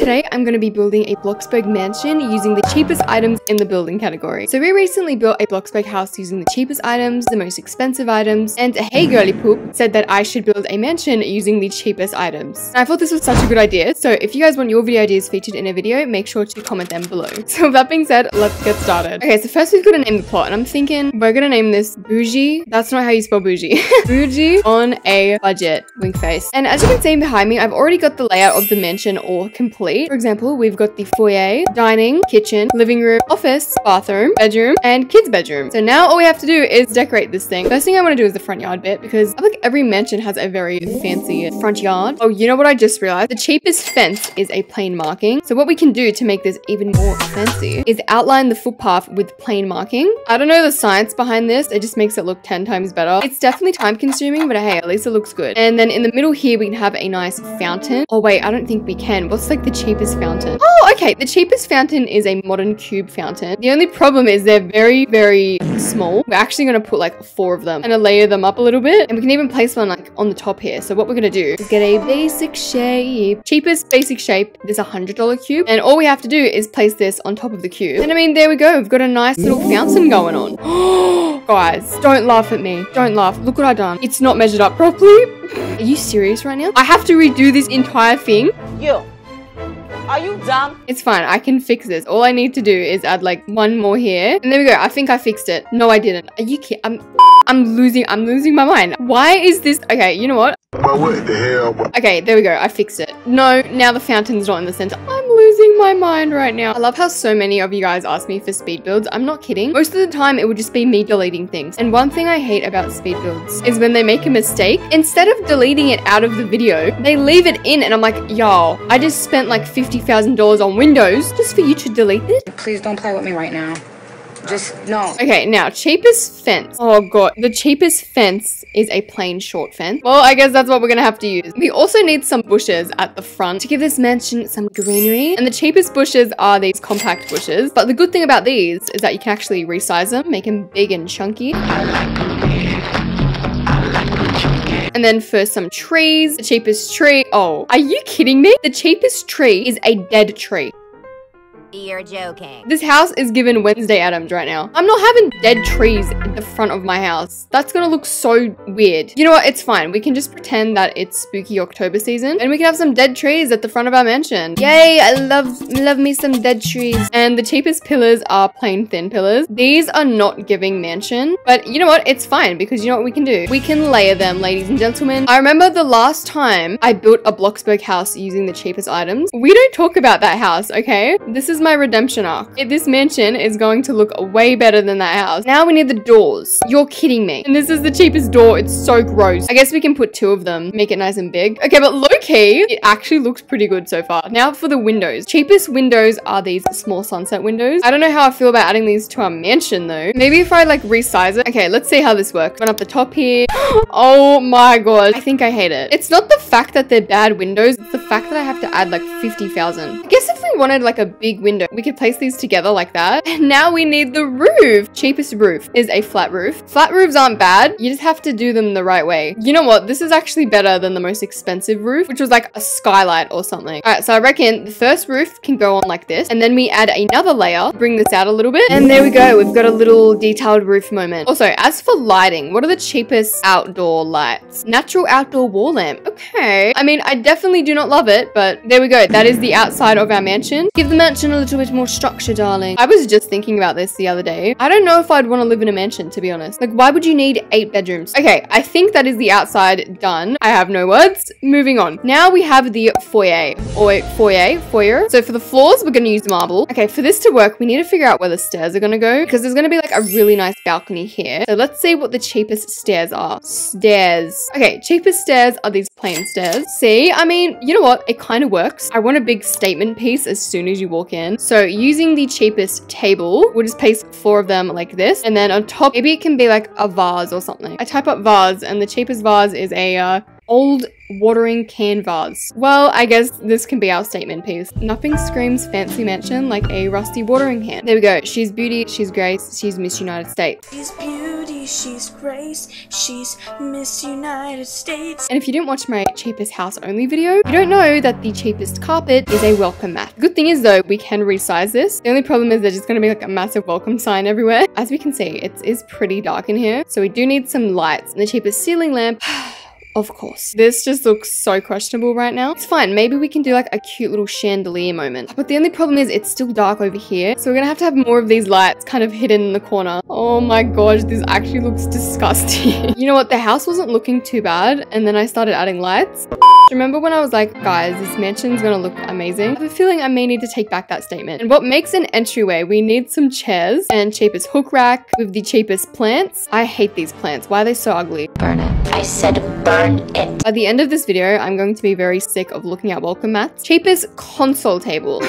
today I'm going to be building a Bloxburg mansion using the cheapest items in the building category. So we recently built a Bloxburg house using the cheapest items, the most expensive items, and Hey Girly Poop said that I should build a mansion using the cheapest items. And I thought this was such a good idea, so if you guys want your video ideas featured in a video, make sure to comment them below. So with that being said, let's get started. Okay, so first we've got to name the plot, and I'm thinking we're gonna name this Bougie. That's not how you spell bougie. Bougie on a budget, wink face. And as you can see behind me, I've already got the layout of the mansion all complete. For example, we've got the foyer, dining, kitchen, living room, office, bathroom, bedroom, and kids bedroom. So now all we have to do is decorate this thing. First thing I want to do is the front yard bit, because I feel like every mansion has a very fancy front yard. Oh, you know what I just realized? The cheapest fence is a plain marking. So what we can do to make this even more fancy is outline the footpath with plain marking. I don't know the science behind this. It just makes it look 10 times better. It's definitely time consuming, but hey, at least it looks good. And then in the middle here, we can have a nice fountain. Oh wait, I don't think we can. What's like the cheapest fountain? Oh, okay. The cheapest fountain is a modern cube fountain. The only problem is they're very, very small. We're actually going to put like 4 of them and layer them up a little bit. And we can even place one like on the top here. So what we're going to do is get a basic shape. Cheapest basic shape, this $100 cube. And all we have to do is place this on top of the cube. And I mean, there we go. We've got a nice little fountain going on. Guys, don't laugh at me. Don't laugh. Look what I've done. It's not measured up properly. Are you serious right now? I have to redo this entire thing. Yo, are you dumb? It's fine. I can fix this. All I need to do is add like 1 more here. And there we go. I think I fixed it. No, I didn't. Are you kidding? I'm losing my mind. Why is this? Okay, you know what? What the hell? Okay, there we go. I fixed it. No, now the fountain's not in the center. I'm losing my mind right now. I love how so many of you guys ask me for speed builds. I'm not kidding. Most of the time, it would just be me deleting things. And one thing I hate about speed builds is when they make a mistake, instead of deleting it out of the video, they leave it in and I'm like, yo, I just spent like $50,000 on Windows just for you to delete it? Please don't play with me right now. Just no. Okay, now cheapest fence. Oh god, the cheapest fence is a plain short fence. Well, I guess that's what we're gonna have to use. We also need some bushes at the front to give this mansion some greenery. And the cheapest bushes are these compact bushes. But the good thing about these is that you can actually resize them, make them big and chunky. And then for some trees, the cheapest tree. Oh, are you kidding me? The cheapest tree is a dead tree. You're joking. This house is given Wednesday Addams right now. I'm not having dead trees at the front of my house. That's gonna look so weird. You know what? It's fine. We can just pretend that it's spooky October season and we can have some dead trees at the front of our mansion. Yay! I love me some dead trees. And the cheapest pillars are plain thin pillars. These are not giving mansion, but you know what? It's fine because you know what we can do? We can layer them, ladies and gentlemen. I remember the last time I built a Bloxburg house using the cheapest items. We don't talk about that house, okay? This is my redemption arc. This mansion is going to look way better than that house. Now we need the doors. You're kidding me. And this is the cheapest door. It's so gross. I guess we can put 2 of them, make it nice and big. Okay, but low-key, it actually looks pretty good so far. Now for the windows. Cheapest windows are these small sunset windows. I don't know how I feel about adding these to our mansion though. Maybe if I like resize it. Okay, let's see how this works. One up the top here. Oh my god. I think I hate it. It's not the fact that they're bad windows. It's the fact that I have to add like 50,000. I guess if we wanted like a big window, we could place these together like that. And now we need the roof. Cheapest roof is a flat roof. Flat roofs aren't bad. You just have to do them the right way. You know what? This is actually better than the most expensive roof, which was like a skylight or something. All right, so I reckon the first roof can go on like this. And then we add another layer, bring this out a little bit. And there we go. We've got a little detailed roof moment. Also, as for lighting, what are the cheapest outdoor lights? Natural outdoor wall lamp. Okay. I mean, I definitely do not love it, but there we go. That is the outside of our mansion. Give the mansion a little bit more structure, darling. I was just thinking about this the other day. I don't know if I'd want to live in a mansion, to be honest. Like, why would you need 8 bedrooms? Okay, I think that is the outside done. I have no words. Moving on. Now we have the foyer. Or foyer. So for the floors, we're going to use marble. Okay, for this to work, we need to figure out where the stairs are going to go because there's going to be like a really nice balcony here. So let's see what the cheapest stairs are. Stairs. Okay, cheapest stairs are these plain stairs. See, I mean, you know what? It kind of works. I want a big statement piece as soon as you walk in. So using the cheapest table, we'll just place 4 of them like this. And then on top, maybe it can be like a vase or something. I type up vase and the cheapest vase is a old watering can vase. Well, I guess this can be our statement piece. Nothing screams fancy mansion like a rusty watering can. There we go. She's beauty, she's grace, she's Miss United States. She's beauty, she's Grace, she's Miss United States. And if you didn't watch my cheapest house only video, you don't know that the cheapest carpet is a welcome mat. Good thing is though, we can resize this. The only problem is there's just gonna be like a massive welcome sign everywhere. As we can see, it is pretty dark in here. So we do need some lights, and the cheapest ceiling lamp of course. This just looks so questionable right now. It's fine. Maybe we can do like a cute little chandelier moment. But the only problem is it's still dark over here. So we're gonna have to have more of these lights kind of hidden in the corner. Oh my gosh, this actually looks disgusting. You know what? The house wasn't looking too bad. And then I started adding lights. Remember when I was like, guys, this mansion's gonna look amazing? I have a feeling I may need to take back that statement. And what makes an entryway? We need some chairs and cheapest hook rack with the cheapest plants. I hate these plants. Why are they so ugly? Burn it. I said burn it. By the end of this video, I'm going to be very sick of looking at welcome mats. Cheapest console table.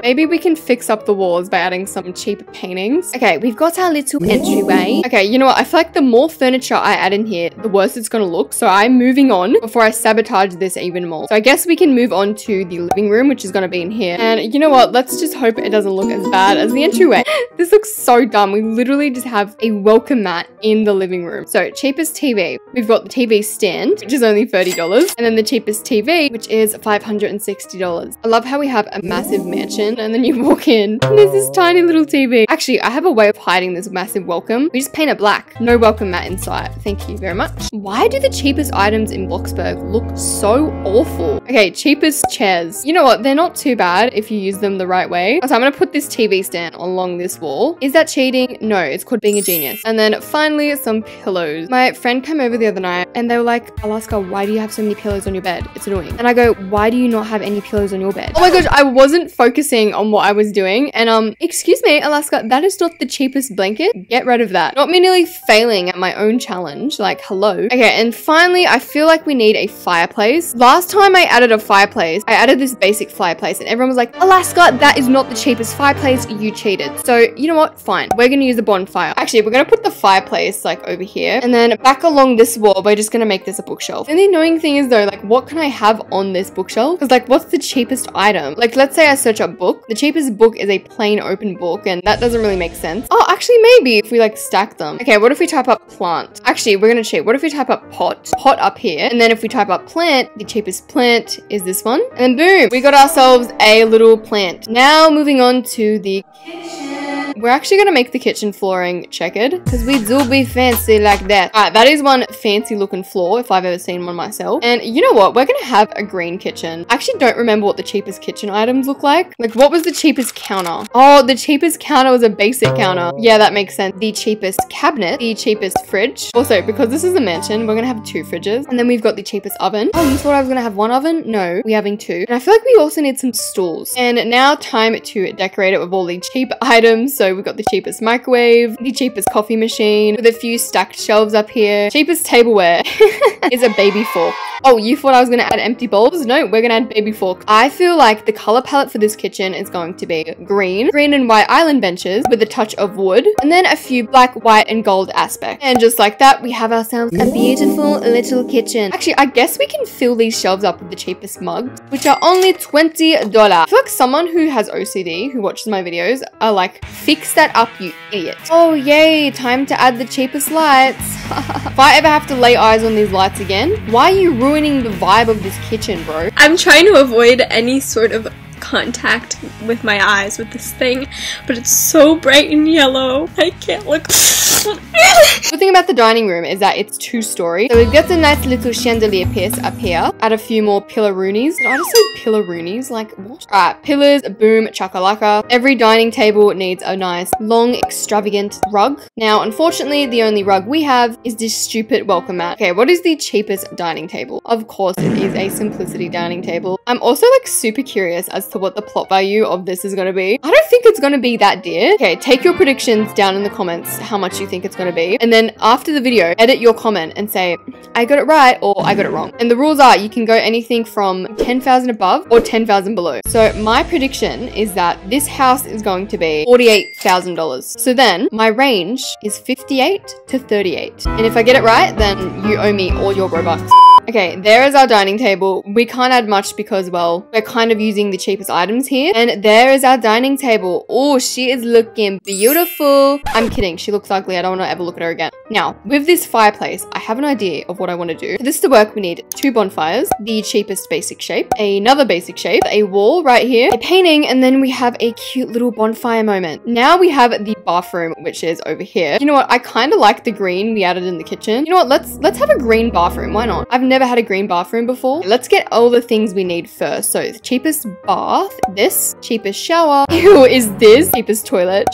Maybe we can fix up the walls by adding some cheap paintings. Okay, we've got our little entryway. Okay, you know what? I feel like the more furniture I add in here, the worse it's gonna look. So I'm moving on before I sabotage this even more. So I guess we can move on to the living room, which is gonna be in here. And you know what? Let's just hope it doesn't look as bad as the entryway. This looks so dumb. We literally just have a welcome mat in the living room. So cheapest TV. We've got the TV stand, which is only $30. And then the cheapest TV, which is $560. I love how we have a massive mansion and then you walk in and there's this tiny little TV. Actually, I have a way of hiding this massive welcome. We just paint it black. No welcome mat inside. Thank you very much. Why do the cheapest items in BLOXBURG look so awful? Okay, cheapest chairs. You know what? They're not too bad if you use them the right way. So I'm gonna put this TV stand along this wall. Is that cheating? No, it's called being a genius. And then finally, some pillows. My friend came over the other night and they were like, Alaska, why do you have so many pillows on your bed? It's annoying. And I go, why do you not have any pillows on your bed? Oh my gosh, I wasn't focusing on what I was doing. And excuse me, Alaska, that is not the cheapest blanket. Get rid of that. Not me nearly failing at my own challenge. Like, hello. Okay, and finally, I feel like we need a fireplace. Last time I added a fireplace, I added this basic fireplace and everyone was like, Alaska, that is not the cheapest fireplace. You cheated. So you know what? Fine. We're gonna use a bonfire. Actually, we're gonna put the fireplace like over here and then back along this wall, we're just gonna make this a bookshelf. And the annoying thing is though, like what can I have on this bookshelf? Because like, what's the cheapest item? Like, let's say I search up book. The cheapest book is a plain open book and that doesn't really make sense. Oh, actually maybe if we like stack them. Okay, what if we type up plant? Actually, we're gonna cheat. What if we type up pot? Pot up here. And then if we type up plant, the cheapest plant is this one. And then boom, we got ourselves a little plant. Now moving on to the kitchen. We're actually gonna make the kitchen flooring checkered because we do be fancy like that. All right, that is one fancy looking floor if I've ever seen one myself. And you know what? We're gonna have a green kitchen. I actually don't remember what the cheapest kitchen items look like. Like what was the cheapest counter? Oh, the cheapest counter was a basic counter. Yeah, that makes sense. The cheapest cabinet, the cheapest fridge. Also, because this is a mansion, we're gonna have 2 fridges. And then we've got the cheapest oven. Oh, you thought I was gonna have 1 oven? No, we're having 2. And I feel like we also need some stools. And now time to decorate it with all the cheap items. So we've got the cheapest microwave, the cheapest coffee machine with a few stacked shelves up here. Cheapest tableware is a baby fork. Oh, you thought I was gonna add empty bulbs? No, we're gonna add baby fork. I feel like the color palette for this kitchen is going to be green and white island benches with a touch of wood, and then a few black, white, and gold aspects. And just like that, we have ourselves a beautiful little kitchen. Actually, I guess we can fill these shelves up with the cheapest mugs, which are only $20. I feel like someone who has OCD, who watches my videos, are like, fix that up, you idiot. Oh, yay, time to add the cheapest lights. If I ever have to lay eyes on these lights again, why are you ruining the vibe of this kitchen, bro? I'm trying to avoid any sort of contact with my eyes with this thing, but it's so bright and yellow. I can't look. The thing about the dining room is that it's 2-story. So we've got a nice little chandelier piece up here. Add a few more pillaroonies. Did I just say pillaroonies? Like what? Alright, pillars, boom, chakalaka. Every dining table needs a nice, long, extravagant rug. Now, unfortunately, the only rug we have is this stupid welcome mat. Okay, what is the cheapest dining table? Of course, it is a simplicity dining table. I'm also like super curious as to what the plot value of this is going to be. I don't think it's going to be that dear. Okay, take your predictions down in the comments how much you think it's going to be. And then after the video, edit your comment and say, I got it right or I got it wrong. And the rules are you can go anything from 10,000 above or 10,000 below. So my prediction is that this house is going to be $48,000. So then my range is 58 to 38. And if I get it right, then you owe me all your Robux. Okay, there is our dining table. We can't add much because, well, we're kind of using the cheapest items here. And there is our dining table. Oh, she is looking beautiful. I'm kidding. She looks ugly. I don't want to ever look at her again. Now, with this fireplace, I have an idea of what I want to do. For this to work, we need 2 bonfires, the cheapest basic shape, another basic shape, a wall right here, a painting, and then we have a cute little bonfire moment. Now we have the bathroom, which is over here. You know what? I kind of like the green we added in the kitchen. You know what? Let's have a green bathroom. Why not? I've never had a green bathroom before. Let's get all the things we need first. So the cheapest bath, this, cheapest shower, ew, is this, cheapest toilet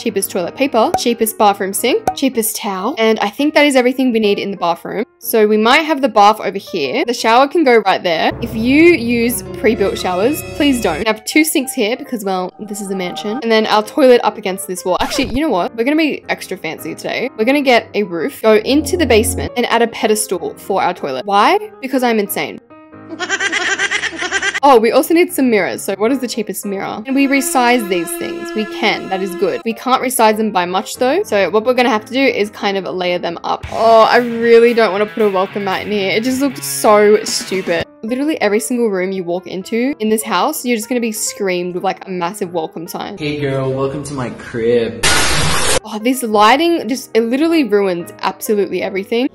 paper, cheapest bathroom sink, cheapest towel, and I think that is everything we need in the bathroom. So we might have the bath over here. The shower can go right there. If you use pre-built showers, please don't. We have 2 sinks here because, well, this is a mansion. And then our toilet up against this wall. Actually, you know what? We're gonna be extra fancy today. We're gonna get a roof, go into the basement, and add a pedestal for our toilet. Why? Because I'm insane. Oh, we also need some mirrors. So what is the cheapest mirror? Can we resize these things? We can. That is good. We can't resize them by much though. So what we're going to have to do is kind of layer them up. Oh, I really don't want to put a welcome mat in here. It just looks so stupid. Literally every single room you walk into in this house, you're just going to be screamed with like a massive welcome sign. Hey girl, welcome to my crib. Oh, this lighting just, it literally ruins absolutely everything.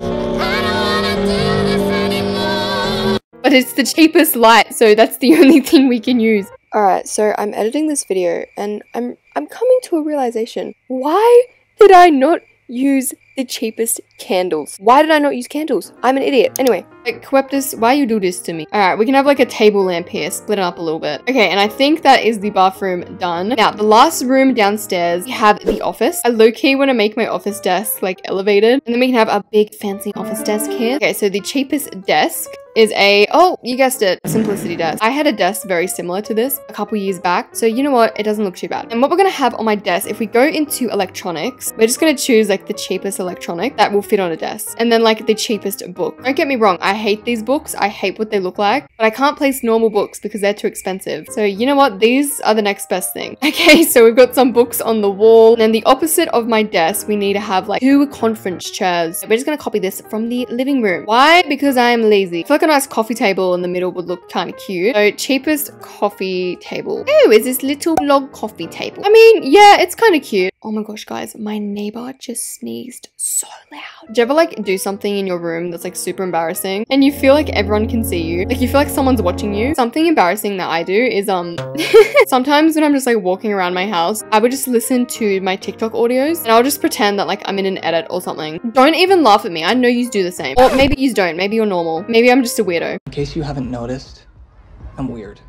But it's the cheapest light, so that's the only thing we can use. Alright, so I'm editing this video and I'm coming to a realization. Why did I not use the cheapest candles? Why did I not use candles? I'm an idiot. Anyway, like, Queptus, why you do this to me? Alright, we can have like a table lamp here, split it up a little bit. Okay, and I think that is the bathroom done. Now, the last room downstairs, we have the office. I low-key want to make my office desk like elevated, and then we can have a big fancy office desk here. Okay, so the cheapest desk is a, oh, you guessed it, simplicity desk. I had a desk very similar to this a couple years back, so you know what, it doesn't look too bad. And what we're gonna have on my desk, if we go into electronics, we're just gonna choose like the cheapest electronic that will fit on a desk, and then like the cheapest book. Don't get me wrong, I hate these books, I hate what they look like, but I can't place normal books because they're too expensive. So you know what, these are the next best thing. Okay, so we've got some books on the wall, and then the opposite of my desk, we need to have like 2 conference chairs. So we're just gonna copy this from the living room. Why? Because I am lazy. I feel like a nice coffee table in the middle would look kind of cute. So cheapest coffee table. Oh, is this little log coffee table? I mean, yeah, it's kind of cute. Oh my gosh, guys, my neighbor just sneezed so loud. Do you ever like do something in your room that's like super embarrassing and you feel like everyone can see you? Like you feel like someone's watching you? Something embarrassing that I do is sometimes when I'm just like walking around my house, I would just listen to my TikTok audios and I'll just pretend that like I'm in an edit or something. Don't even laugh at me. I know you do the same. Or maybe you don't. Maybe you're normal. Maybe I'm just a weirdo. In case you haven't noticed, I'm weird.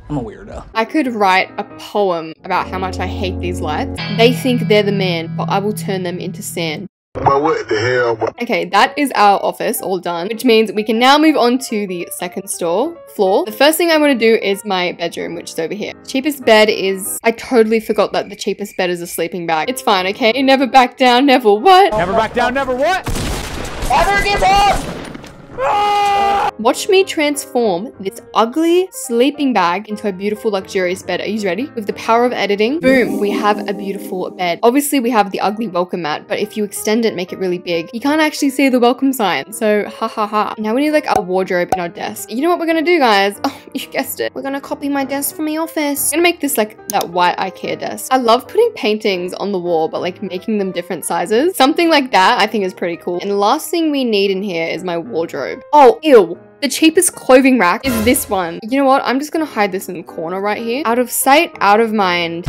I'm a weirdo. I could write a poem about how much I hate these lights. They think they're the man, but I will turn them into sand. But what the hell? Okay, that is our office all done, which means we can now move on to the second floor. The first thing I want to do is my bedroom, which is over here. Cheapest bed is, I totally forgot that the cheapest bed is a sleeping bag. It's fine, okay? Never back down, never what? Never back down, never what? Never give up! Watch me transform this ugly sleeping bag into a beautiful luxurious bed. Are you ready? With the power of editing, boom, we have a beautiful bed. Obviously we have the ugly welcome mat, but if you extend it, make it really big, you can't actually see the welcome sign. So ha ha ha. Now we need like a wardrobe in our desk. You know what we're gonna do, guys? Oh, you guessed it. We're gonna copy my desk from the office. I'm gonna make this like that white IKEA desk. I love putting paintings on the wall, but like making them different sizes. Something like that I think is pretty cool. And the last thing we need in here is my wardrobe. Oh, ew. The cheapest clothing rack is this one. You know what? I'm just gonna hide this in the corner right here. Out of sight, out of mind.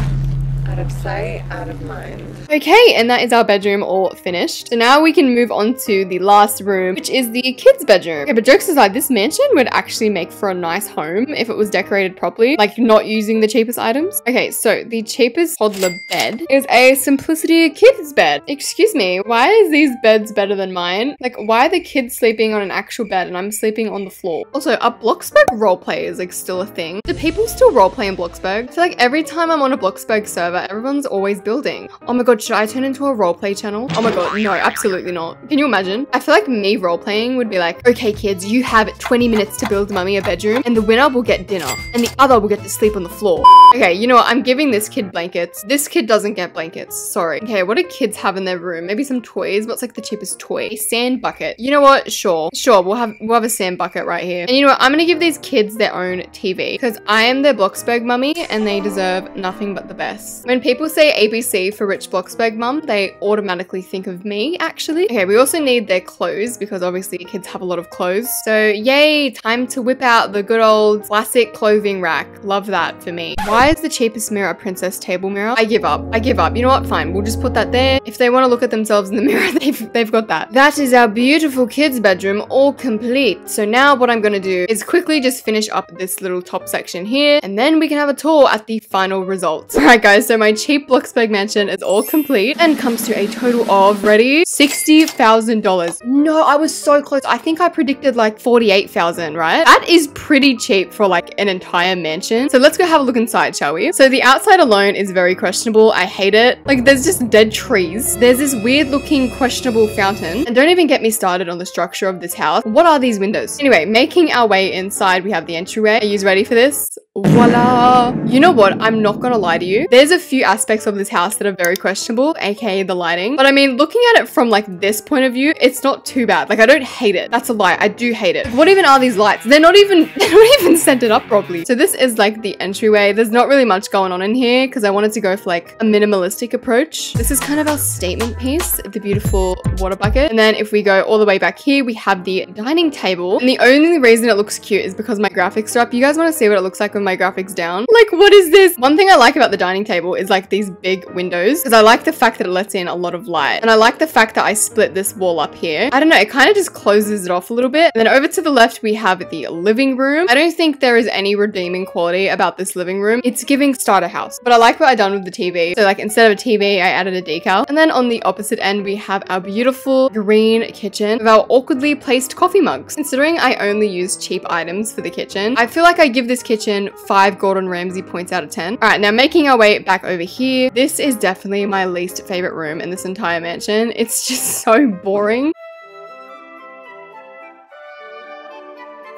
Out of sight, out of mind. Okay, and that is our bedroom all finished. So now we can move on to the last room, which is the kids' bedroom. Okay, but jokes aside, this mansion would actually make for a nice home if it was decorated properly, like not using the cheapest items. Okay, so the cheapest toddler bed is a Simplicity kids bed. Excuse me, why is these beds better than mine? Like, why are the kids sleeping on an actual bed and I'm sleeping on the floor? Also, are BLOXBURG roleplay is like still a thing? Do people still roleplay in BLOXBURG? I feel like every time I'm on a BLOXBURG server, that everyone's always building. Oh my god, should I turn into a roleplay channel? Oh my god, no, absolutely not. Can you imagine? I feel like me roleplaying would be like, okay kids, you have 20 minutes to build mummy a bedroom and the winner will get dinner and the other will get to sleep on the floor. Okay, you know what? I'm giving this kid blankets. This kid doesn't get blankets. Sorry. Okay, what do kids have in their room? Maybe some toys. What's like the cheapest toy? A sand bucket. You know what? Sure. We'll have a sand bucket right here. And you know what? I'm gonna give these kids their own TV because I am their BLOXBURG mummy and they deserve nothing but the best. When people say ABC for rich BLOXBURG mum, they automatically think of me, actually. Okay, we also need their clothes because obviously kids have a lot of clothes. So yay, time to whip out the good old classic clothing rack. Love that for me. Why is the cheapest mirror a princess table mirror? I give up. I give up. You know what? Fine. We'll just put that there. If they want to look at themselves in the mirror, they've got that. That is our beautiful kids bedroom all complete. So now what I'm going to do is quickly just finish up this little top section here and then we can have a tour at the final results. Alright guys, so my cheap BLOXBURG mansion is all complete and comes to a total of, ready? $60,000. No, I was so close. I think I predicted like 48,000, right? That is pretty cheap for like an entire mansion. So let's go have a look inside, shall we? So the outside alone is very questionable. I hate it. Like there's just dead trees. There's this weird looking questionable fountain. And don't even get me started on the structure of this house. What are these windows? Anyway, making our way inside, we have the entryway. Are you ready for this? Voila! You know what? I'm not gonna lie to you. There's a few aspects of this house that are very questionable, aka the lighting. But I mean, looking at it from like this point of view, it's not too bad. Like I don't hate it. That's a lie. I do hate it. What even are these lights? They're not even centered up properly. So this is like the entryway. There's not really much going on in here because I wanted to go for like a minimalistic approach. This is kind of our statement piece, the beautiful water bucket. And then if we go all the way back here, we have the dining table. And the only reason it looks cute is because my graphics are up. You guys want to see what it looks like with my graphics down? Like, what is this? One thing I like about the dining table is like these big windows because I like the fact that it lets in a lot of light. And I like the fact that I split this wall up here. I don't know, it kind of just closes it off a little bit. And then over to the left, we have the living room. I don't think there is any redeeming quality about this living room. It's giving starter house, but I like what I've done with the TV. So like instead of a TV, I added a decal. And then on the opposite end, we have our beautiful green kitchen with our awkwardly placed coffee mugs. Considering I only use cheap items for the kitchen, I feel like I give this kitchen 5 Gordon Ramsay points out of 10. All right, now making our way back over here. This is definitely my least favorite room in this entire mansion. It's just so boring.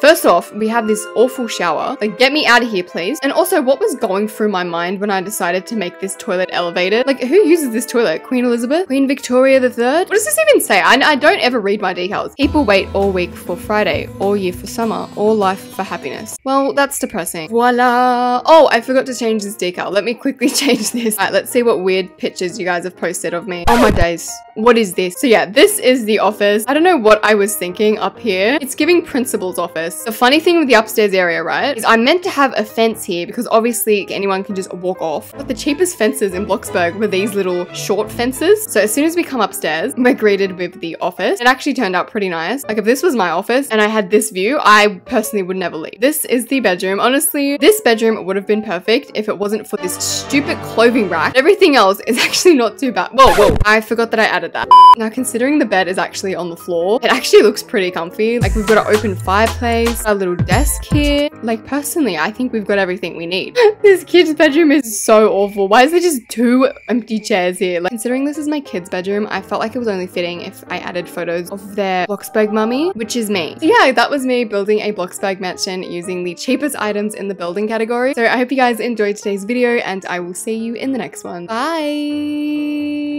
First off, we have this awful shower. Like, get me out of here, please. And also, what was going through my mind when I decided to make this toilet elevated? Like, who uses this toilet? Queen Elizabeth? Queen Victoria III? What does this even say? I don't ever read my decals. People wait all week for Friday, all year for summer, all life for happiness. Well, that's depressing. Voila. Oh, I forgot to change this decal. Let me quickly change this. All right, let's see what weird pictures you guys have posted of me. Oh my days. What is this? So yeah, this is the office. I don't know what I was thinking up here. It's giving principal's office. The funny thing with the upstairs area, right, is I meant to have a fence here because obviously anyone can just walk off. But the cheapest fences in BLOXBURG were these little short fences. So as soon as we come upstairs, we're greeted with the office. It actually turned out pretty nice. Like if this was my office and I had this view, I personally would never leave. This is the bedroom. Honestly, this bedroom would have been perfect if it wasn't for this stupid clothing rack. Everything else is actually not too bad. Whoa, I forgot that I added that. Now considering the bed is actually on the floor, it actually looks pretty comfy. Like we've got an open fireplace, a little desk here. Like personally, I think we've got everything we need. This kid's bedroom is so awful. Why is there just 2 empty chairs here? Like considering this is my kid's bedroom, I felt like it was only fitting if I added photos of their BLOXBURG mummy, which is me. So yeah, that was me building a BLOXBURG mansion using the cheapest items in the building category. So I hope you guys enjoyed today's video and I will see you in the next one. Bye!